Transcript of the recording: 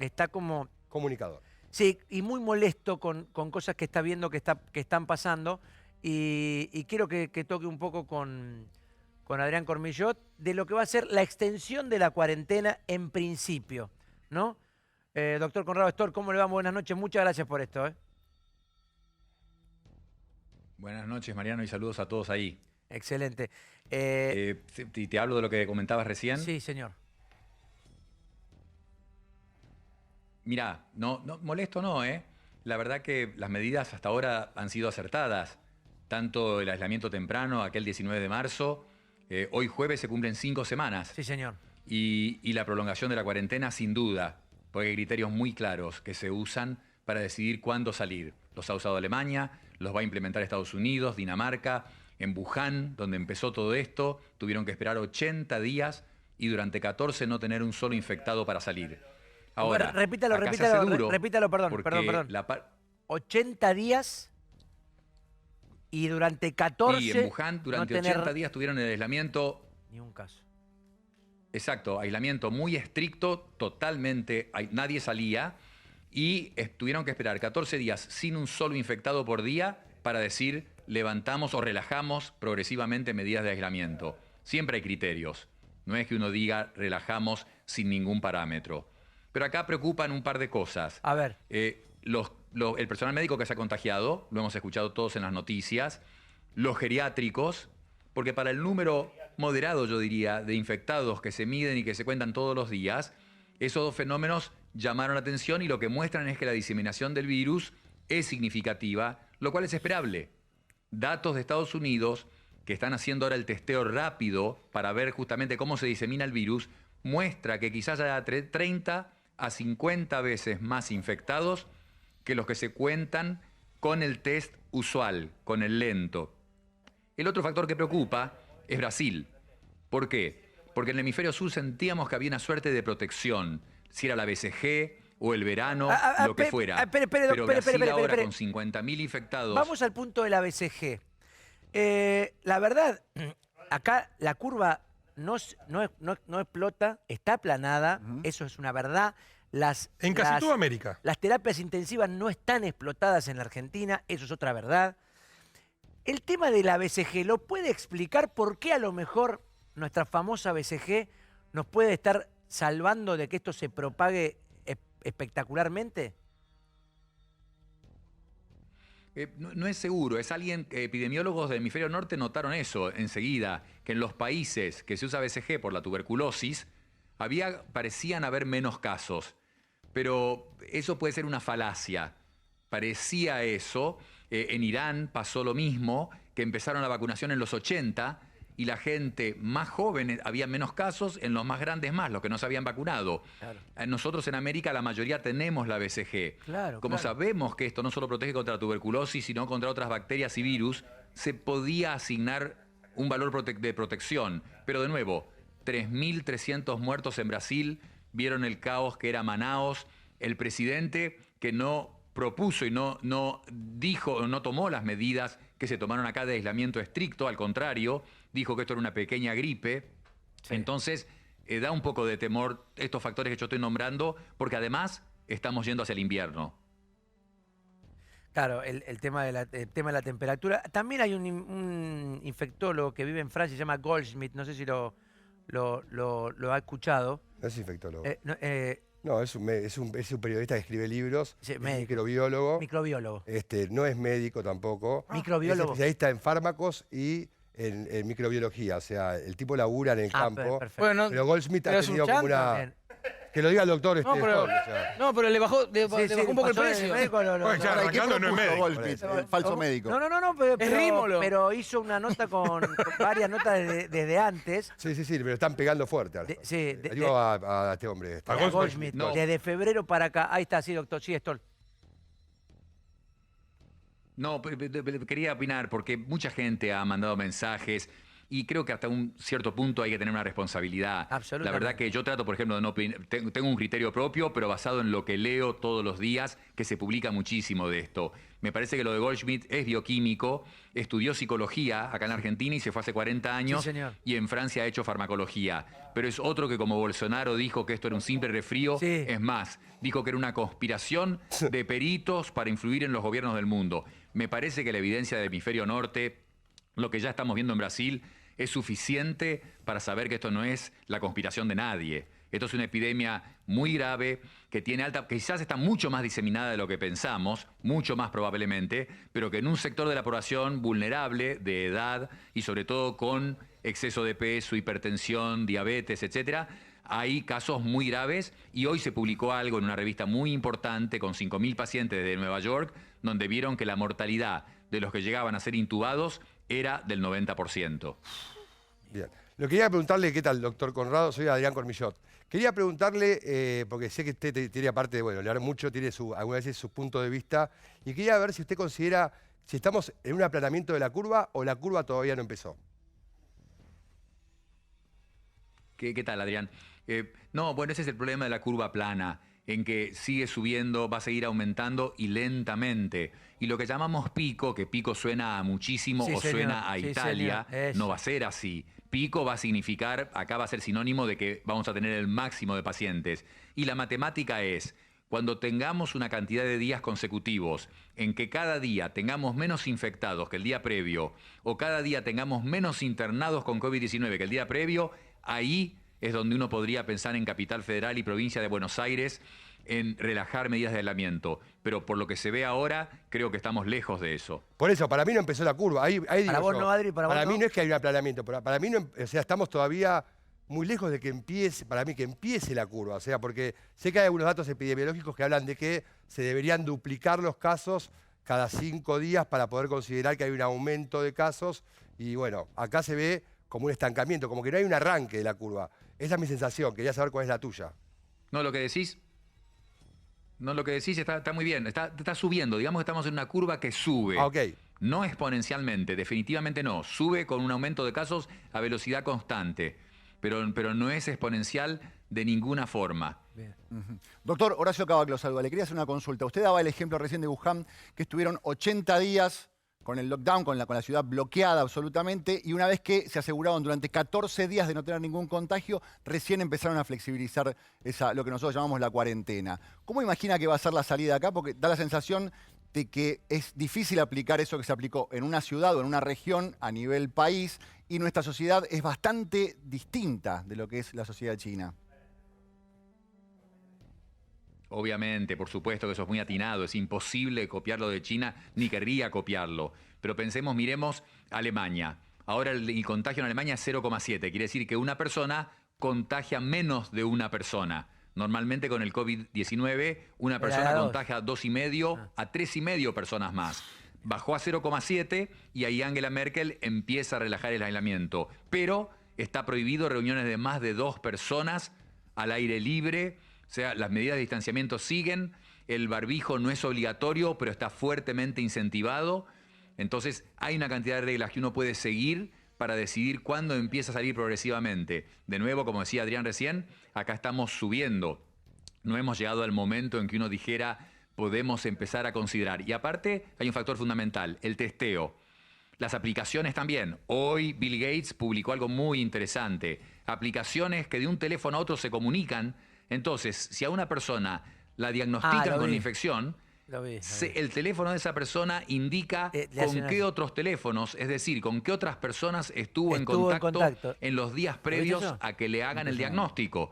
está como... Comunicador. Sí, y muy molesto con cosas que está viendo que están pasando. Y quiero que toque un poco con Adrián Cormillot de lo que va a ser la extensión de la cuarentena en principio, ¿no? Doctor Conrado Stor, ¿cómo le va? Buenas noches, muchas gracias por esto. Buenas noches, Mariano, y saludos a todos ahí. Excelente. Te hablo de lo que comentabas recién. Sí, señor. Mirá, molesto no, ¿eh? La verdad que las medidas hasta ahora han sido acertadas. Tanto el aislamiento temprano, aquel 19 de marzo, hoy jueves se cumplen 5 semanas. Sí, señor. Y la prolongación de la cuarentena, sin duda, porque hay criterios muy claros que se usan para decidir cuándo salir. Los ha usado Alemania, los va a implementar Estados Unidos, Dinamarca. En Wuhan, donde empezó todo esto, tuvieron que esperar 80 días y durante 14 no tener un solo infectado para salir. Ahora, repítalo, perdón. 80 días y durante 14... Y en Wuhan, durante 80 días tuvieron el aislamiento... Ni un caso. Exacto, aislamiento muy estricto, totalmente, nadie salía y tuvieron que esperar 14 días sin un solo infectado por día para decir levantamos o relajamos progresivamente medidas de aislamiento. Siempre hay criterios, no es que uno diga relajamos sin ningún parámetro. Pero acá preocupan un par de cosas. A ver. El personal médico que se ha contagiado, lo hemos escuchado todos en las noticias, los geriátricos, porque para el número moderado, yo diría, de infectados que se miden y que se cuentan todos los días, esos dos fenómenos llamaron la atención y lo que muestran es que la diseminación del virus es significativa, lo cual es esperable. Datos de Estados Unidos, que están haciendo ahora el testeo rápido para ver justamente cómo se disemina el virus, muestra que quizás haya 30 a 50 veces más infectados que los que se cuentan con el test usual, con el lento. El otro factor que preocupa es Brasil. ¿Por qué? Porque en el hemisferio sur sentíamos que había una suerte de protección, si era la BCG o el verano, lo que fuera. Pero Brasil ahora con 50.000 infectados... Vamos al punto de la BCG. La verdad, acá la curva no explota, está aplanada, eso es una verdad. En casi toda América. Las terapias intensivas no están explotadas en la Argentina, eso es otra verdad. El tema de la BCG, ¿lo puede explicar por qué a lo mejor nuestra famosa BCG nos puede estar salvando de que esto se propague espectacularmente? No es seguro, es alguien, epidemiólogos del hemisferio norte notaron eso enseguida, que en los países que se usa BCG por la tuberculosis, parecían haber menos casos, pero eso puede ser una falacia. Parecía eso, en Irán pasó lo mismo, que empezaron la vacunación en los 80 y la gente más joven, había menos casos, en los más grandes más, los que no se habían vacunado. Claro. Nosotros en América la mayoría tenemos la BCG. Como sabemos que esto no solo protege contra la tuberculosis, sino contra otras bacterias y virus, se podía asignar un valor de protección. Pero de nuevo, 3.300 muertos en Brasil, vieron el caos que era Manaos, el presidente que no propuso y no dijo, no tomó las medidas que se tomaron acá de aislamiento estricto, al contrario, dijo que esto era una pequeña gripe. Sí. Entonces, da un poco de temor estos factores que yo estoy nombrando, porque además estamos yendo hacia el invierno. Claro, el tema de la temperatura. También hay un infectólogo que vive en Francia, se llama Goldschmidt, no sé si lo ha escuchado. No es infectólogo. No, es un periodista que escribe libros, sí, es microbiólogo. Microbiólogo. No es médico tampoco. Microbiólogo. Es especialista en fármacos y en microbiología, o sea, el tipo labura en el campo. Bueno, pero Goldschmidt ha tenido como una... Que lo diga el doctor pero le bajó un poco el precio. Arrancando no es médico. El falso médico. No, pero hizo una nota con varias notas desde antes. Sí, pero están pegando fuerte. Ayudo a este hombre. A Goldschmidt, desde febrero para acá. Ahí está, sí, doctor. Sí, Stoll. No, quería opinar porque mucha gente ha mandado mensajes Y creo que hasta un cierto punto hay que tener una responsabilidad. Absolutamente. La verdad que yo trato, por ejemplo, de no opinar. Tengo un criterio propio, pero basado en lo que leo todos los días, que se publica muchísimo de esto. Me parece que lo de Goldschmidt es bioquímico, estudió psicología acá en Argentina y se fue hace 40 años. Sí, señor. Y en Francia ha hecho farmacología. Pero es otro que, como Bolsonaro dijo que esto era un simple resfrío, Sí. es más, dijo que era una conspiración de peritos para influir en los gobiernos del mundo. Me parece que la evidencia del hemisferio norte, lo que ya estamos viendo en Brasil, es suficiente para saber que esto no es la conspiración de nadie. Esto es una epidemia muy grave, que tiene alta, que quizás está mucho más diseminada de lo que pensamos, mucho más probablemente, pero que en un sector de la población vulnerable, de edad y sobre todo con exceso de peso, hipertensión, diabetes, etcétera, hay casos muy graves y hoy se publicó algo en una revista muy importante con 5.000 pacientes de Nueva York, donde vieron que la mortalidad de los que llegaban a ser intubados era del 90%. Bien. Lo quería preguntarle, ¿qué tal, doctor Conrado? Soy Adrián Cormillot. Quería preguntarle, porque sé que usted tiene, aparte de, bueno, leer mucho, tiene algunas veces su punto de vista, y quería ver si usted considera si estamos en un aplanamiento de la curva o la curva todavía no empezó. ¿Qué tal, Adrián? No, bueno, ese es el problema de la curva plana, en que sigue subiendo, va a seguir aumentando y lentamente. Y lo que llamamos pico, que pico suena a muchísimo Sí, o señor. suena a Sí, Italia, señor. Eso. no va a ser así. Pico va a significar, acá va a ser sinónimo de que vamos a tener el máximo de pacientes. Y la matemática es, cuando tengamos una cantidad de días consecutivos en que cada día tengamos menos infectados que el día previo, o cada día tengamos menos internados con COVID-19 que el día previo, ahí es donde uno podría pensar en Capital Federal y Provincia de Buenos Aires en relajar medidas de aislamiento. Pero por lo que se ve ahora, creo que estamos lejos de eso. Por eso, para mí no empezó la curva. Ahí Para digo vos yo, no, Adri, para vos mí no. no es que hay un aplanamiento, para mí no, o sea, estamos todavía muy lejos de que empiece, para mí, que empiece la curva. O sea, porque sé que hay algunos datos epidemiológicos que hablan de que se deberían duplicar los casos cada 5 días para poder considerar que hay un aumento de casos. Y bueno, acá se ve como un estancamiento, como que no hay un arranque de la curva. Esa es mi sensación, quería saber cuál es la tuya. No, lo que decís está muy bien, está subiendo. Digamos que estamos en una curva que sube. Ah, ok. No exponencialmente, definitivamente no. Sube con un aumento de casos a velocidad constante, pero no es exponencial de ninguna forma. Doctor Horacio Cavaclo, Salva, le quería hacer una consulta. Usted daba el ejemplo recién de Wuhan, que estuvieron 80 días con el lockdown, con la ciudad bloqueada absolutamente, y una vez que se aseguraron durante 14 días de no tener ningún contagio, recién empezaron a flexibilizar lo que nosotros llamamos la cuarentena. ¿Cómo imagina que va a ser la salida acá? Porque da la sensación de que es difícil aplicar eso que se aplicó en una ciudad o en una región a nivel país, y nuestra sociedad es bastante distinta de lo que es la sociedad china. Obviamente, por supuesto que eso es muy atinado, es imposible copiarlo de China, ni querría copiarlo. Pero pensemos, miremos Alemania. Ahora el contagio en Alemania es 0,7, quiere decir que una persona contagia menos de una persona. Normalmente con el COVID-19 una persona contagia a 2,5 a 3,5 personas más. Bajó a 0,7 y ahí Angela Merkel empieza a relajar el aislamiento. Pero está prohibido reuniones de más de 2 personas al aire libre. O sea, las medidas de distanciamiento siguen, el barbijo no es obligatorio, pero está fuertemente incentivado. Entonces, hay una cantidad de reglas que uno puede seguir para decidir cuándo empieza a salir progresivamente. De nuevo, como decía Adrián recién, acá estamos subiendo. No hemos llegado al momento en que uno dijera, podemos empezar a considerar. Y aparte, hay un factor fundamental, el testeo. Las aplicaciones también. Hoy Bill Gates publicó algo muy interesante. Aplicaciones que de un teléfono a otro se comunican. Entonces, si a una persona la diagnostican con la infección, el teléfono de esa persona indica con qué otros teléfonos, es decir, con qué otras personas estuvo en contacto en los días previos a que le hagan el diagnóstico.